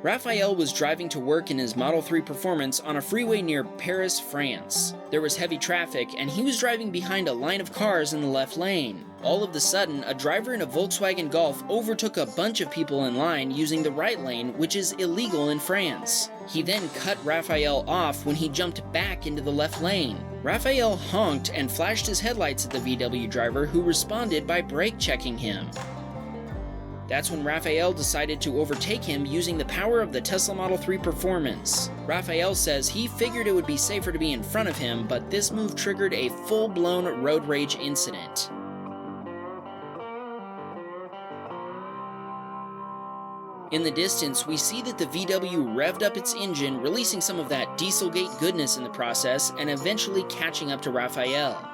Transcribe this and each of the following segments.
Raphael was driving to work in his Model 3 Performance on a freeway near Paris, France. There was heavy traffic, and he was driving behind a line of cars in the left lane. All of a sudden, a driver in a Volkswagen Golf overtook a bunch of people in line using the right lane, which is illegal in France. He then cut Raphael off when he jumped back into the left lane. Raphael honked and flashed his headlights at the VW driver, who responded by brake checking him. That's when Raphael decided to overtake him using the power of the Tesla Model 3 Performance. Raphael says he figured it would be safer to be in front of him, but this move triggered a full-blown road rage incident. In the distance, we see that the VW revved up its engine, releasing some of that Dieselgate goodness in the process, and eventually catching up to Raphael.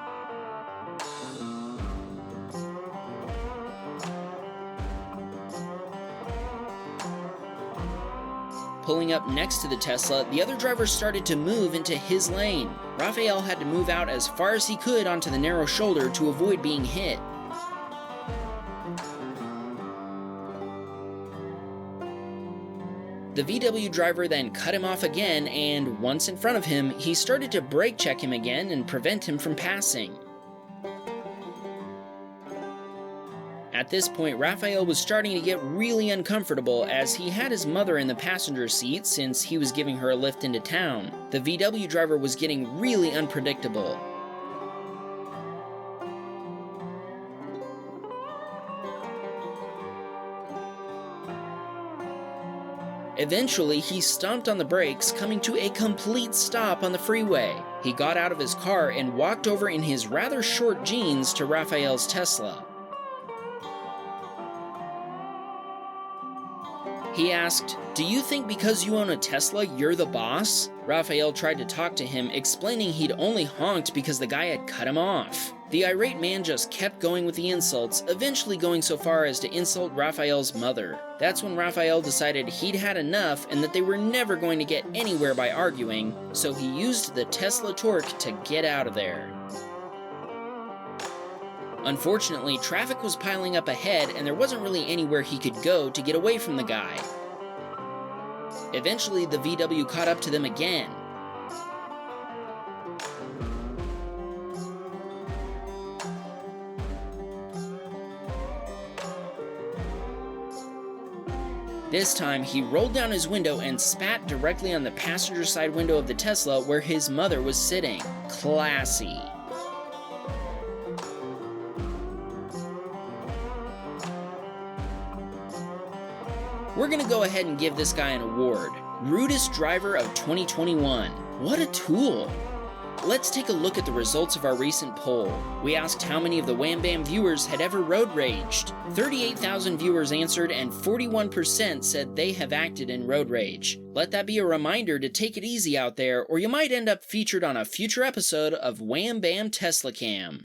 Pulling up next to the Tesla, the other driver started to move into his lane. Raphael had to move out as far as he could onto the narrow shoulder to avoid being hit. The VW driver then cut him off again, and once in front of him, he started to brake check him again and prevent him from passing. At this point, Raphael was starting to get really uncomfortable as he had his mother in the passenger seat since he was giving her a lift into town. The VW driver was getting really unpredictable. Eventually, he stomped on the brakes, coming to a complete stop on the freeway. He got out of his car and walked over in his rather short jeans to Raphael's Tesla. He asked, "Do you think because you own a Tesla, you're the boss?" Raphael tried to talk to him, explaining he'd only honked because the guy had cut him off. The irate man just kept going with the insults, eventually going so far as to insult Raphael's mother. That's when Raphael decided he'd had enough and that they were never going to get anywhere by arguing, so he used the Tesla torque to get out of there. Unfortunately, traffic was piling up ahead and there wasn't really anywhere he could go to get away from the guy. Eventually, the VW caught up to them again. This time, he rolled down his window and spat directly on the passenger side window of the Tesla where his mother was sitting. Classy. We're gonna go ahead and give this guy an award. Rudest Driver of 2021. What a tool! Let's take a look at the results of our recent poll. We asked how many of the Wham Bam viewers had ever road raged. 38,000 viewers answered and 41% said they have acted in road rage. Let that be a reminder to take it easy out there, or you might end up featured on a future episode of Wham Bam Teslacam.